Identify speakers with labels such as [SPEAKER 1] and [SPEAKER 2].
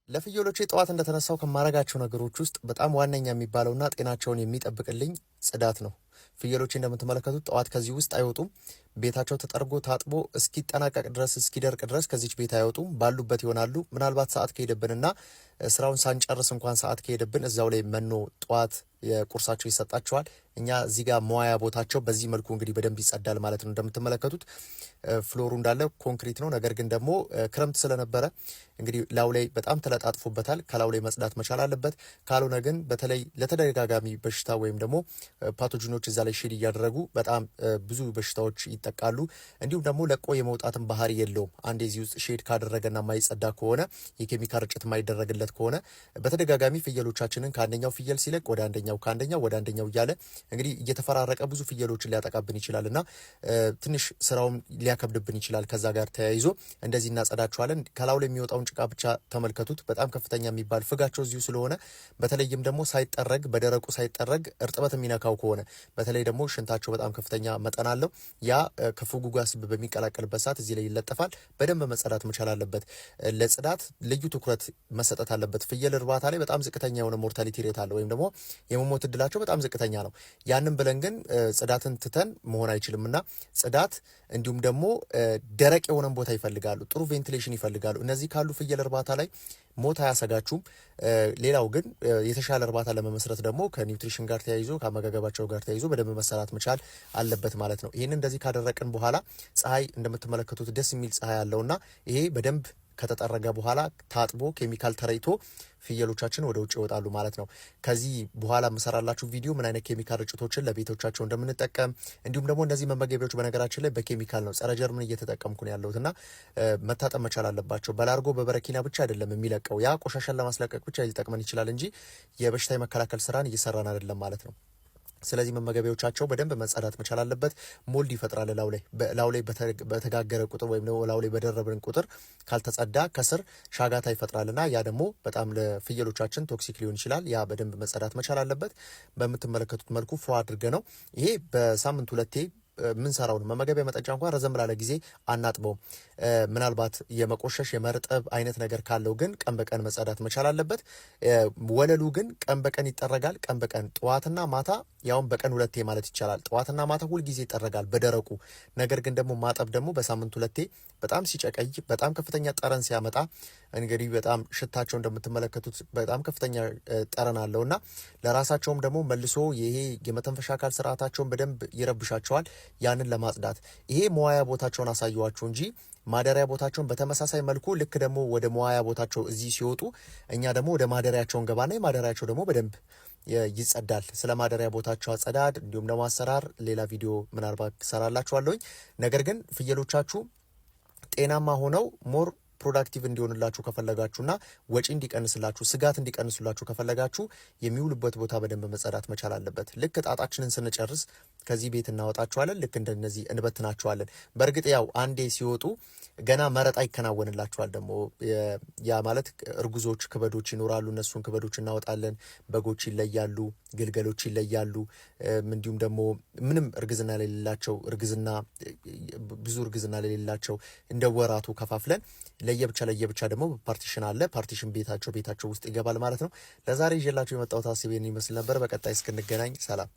[SPEAKER 1] ለፍየሎቼ ጠዋት እንደተነሳው ከማረጋቸው ነገሮች ውስጥ በጣም ዋነኛ የሚባለውና ጤናቸውን የሚጠብቅልኝ ጽዳት ነው። ፍየሎቼ እንደምትመለከቱት ጠዋት ከዚህ ውስጥ አይወጡም። ቤታቸው ተጠርጎ ታጥቦ እስኪጠናቀቅ ድረስ እስኪደርቅ ድረስ ከዚች ቤት አይወጡም። ባሉበት ይሆናሉ። ምናልባት ሰዓት ከሄደብንና ስራውን ሳንጨርስ እንኳን ሰዓት ከሄደብን እዛው ላይ መኖ ጠዋት የቁርሳቸው ይሰጣቸዋል። እኛ እዚህ ጋር መዋያ ቦታቸው በዚህ መልኩ እንግዲህ በደንብ ይጸዳል ማለት ነው። እንደምትመለከቱት ፍሎሩ እንዳለ ኮንክሪት ነው። ነገር ግን ደግሞ ክረምት ስለነበረ እንግዲህ ላው ላይ በጣም ተለጣጥፎበታል። ከላው ላይ መጽዳት መቻል አለበት። ካልሆነ ግን በተለይ ለተደጋጋሚ በሽታ ወይም ደግሞ ፓቶጂኖች እዛ ላይ ሼድ እያደረጉ በጣም ብዙ በሽታዎች ይጠቃሉ። እንዲሁም ደግሞ ለቆ የመውጣትን ባህሪ የለውም። አንዴ እዚህ ውስጥ ሼድ ካደረገና ማይጸዳ ከሆነ የኬሚካል ርጭት ማይደረግለት ከሆነ በተደጋጋሚ ፍየሎቻችንን ከአንደኛው ፍየል ሲለቅ ወደ አንደኛው ከአንደኛው ወደ አንደኛው እያለ እንግዲህ እየተፈራረቀ ብዙ ፍየሎችን ሊያጠቃብን ይችላል እና ትንሽ ስራውም ሊያከብድብን ይችላል። ከዛ ጋር ተያይዞ እንደዚህ እናጸዳቸዋለን። ከላው ላይ የሚወጣውን ጭቃ ብቻ ተመልከቱት። በጣም ከፍተኛ የሚባል ፍጋቸው እዚሁ ስለሆነ በተለይም ደግሞ ሳይጠረግ በደረቁ ሳይጠረግ እርጥበት የሚነካው ከሆነ በተለይ ደግሞ ሽንታቸው በጣም ከፍተኛ መጠን አለው። ያ ከፍጉ ጋር ስብ በሚቀላቀልበት ሰዓት እዚህ ላይ ይለጠፋል። በደንብ መጸዳት መቻል አለበት። ለጽዳት ልዩ ትኩረት መሰጠት አለበት። ፍየል እርባታ ላይ በጣም ዝቅተኛ የሆነ ሞርታሊቲ ሬት አለ ወይም ደግሞ የመሞት እድላቸው በጣም ዝቅተኛ ነው። ያንን ብለን ግን ጽዳትን ትተን መሆን አይችልም እና ጽዳት እንዲሁም ደግሞ ደረቅ የሆነን ቦታ ይፈልጋሉ። ጥሩ ቬንቲሌሽን ይፈልጋሉ። እነዚህ ካሉ ፍየል እርባታ ላይ ሞት አያሰጋችሁም። ሌላው ግን የተሻለ እርባታ ለመመስረት ደግሞ ከኒውትሪሽን ጋር ተያይዞ ከአመጋገባቸው ጋር ተያይዞ በደንብ መሰራት መቻል አለበት ማለት ነው። ይህን እንደዚህ ካደረቅን በኋላ ፀሐይ እንደምትመለከቱት ደስ የሚል ፀሐይ አለውና ይሄ በደንብ ከተጠረገ በኋላ ታጥቦ ኬሚካል ተረይቶ ፍየሎቻችን ወደ ውጭ ይወጣሉ ማለት ነው። ከዚህ በኋላ የምሰራላችሁ ቪዲዮ ምን አይነት ኬሚካል ርጭቶችን ለቤቶቻቸው እንደምንጠቀም እንዲሁም ደግሞ እነዚህ መመገቢያዎች በነገራችን ላይ በኬሚካል ነው ጸረ ጀርምን እየተጠቀምኩ ነው ያለሁት እና መታጠብ መቻል አለባቸው። በላርጎ በበረኪና ብቻ አይደለም የሚለቀው። ያ ቆሻሻን ለማስለቀቅ ብቻ ሊጠቅመን ይችላል እንጂ የበሽታ የመከላከል ስራን እየሰራን አይደለም ማለት ነው። ስለዚህ መመገቢያዎቻቸው በደንብ መጸዳት መቻል አለበት። ሞልድ ይፈጥራል ላው ላይ በተጋገረ ቁጥር ወይም ደግሞ ላው ላይ በደረብን ቁጥር ካልተጸዳ ከስር ሻጋታ ይፈጥራልና ያ ደግሞ በጣም ለፍየሎቻችን ቶክሲክ ሊሆን ይችላል። ያ በደንብ መጸዳት መቻል አለበት። በምትመለከቱት መልኩ ፎ አድርገ ነው ይሄ በሳምንት ሁለቴ ምንሰራውን መመገቢያ መጠጫ እንኳን ረዘም ላለ ጊዜ አናጥበውም። ምናልባት የመቆሸሽ የመርጠብ አይነት ነገር ካለው ግን ቀን በቀን መጸዳት መቻል አለበት። ወለሉ ግን ቀን በቀን ይጠረጋል። ቀን በቀን ጠዋትና ማታ ያውም በቀን ሁለቴ ማለት ይቻላል። ጠዋትና ማታ ሁል ጊዜ ይጠረጋል በደረቁ። ነገር ግን ደግሞ ማጠብ ደግሞ በሳምንት ሁለቴ በጣም ሲጨቀይ በጣም ከፍተኛ ጠረን ሲያመጣ እንግዲህ በጣም ሽታቸው እንደምትመለከቱት በጣም ከፍተኛ ጠረን አለውና ለራሳቸውም ደግሞ መልሶ ይሄ የመተንፈሻ አካል ስርዓታቸውን በደንብ ይረብሻቸዋል። ያንን ለማጽዳት ይሄ መዋያ ቦታቸውን አሳየዋችሁ እንጂ ማደሪያ ቦታቸውን በተመሳሳይ መልኩ ልክ ደግሞ ወደ መዋያ ቦታቸው እዚህ ሲወጡ እኛ ደግሞ ወደ ማደሪያቸውን ገባና የማደሪያቸው ደግሞ በደንብ ይጸዳል። ስለ ማደሪያ ቦታቸው አጸዳድ እንዲሁም ደግሞ አሰራር ሌላ ቪዲዮ ምናልባት ሰራላችኋለሁኝ። ነገር ግን ፍየሎቻችሁ ጤናማ ሆነው ሞር ፕሮዳክቲቭ እንዲሆንላችሁ ከፈለጋችሁና ወጪ እንዲቀንስላችሁ ስጋት እንዲቀንስላችሁ ከፈለጋችሁ የሚውሉበት ቦታ በደንብ መጸዳት መቻል አለበት። ልክ ጣጣችንን ስንጨርስ ከዚህ ቤት እናወጣቸዋለን። ልክ እንደነዚህ እንበትናቸዋለን። በእርግጥ ያው አንዴ ሲወጡ ገና መረጣ ይከናወንላቸዋል። ደግሞ ያ ማለት እርጉዞች ክበዶች ይኖራሉ። እነሱን ክበዶች እናወጣለን። በጎች ይለያሉ፣ ግልገሎች ይለያሉ። እንዲሁም ደግሞ ምንም እርግዝና ለሌላቸው ብዙ እርግዝና ለሌላቸው እንደ ወራቱ ከፋፍለን ለየብቻ ደግሞ ፓርቲሽን አለ። ፓርቲሽን ቤታቸው ውስጥ ይገባል ማለት ነው። ለዛሬ ይዤላችሁ የመጣሁት ሀሳቤን ይመስል ነበር። በቀጣይ እስክንገናኝ ሰላም።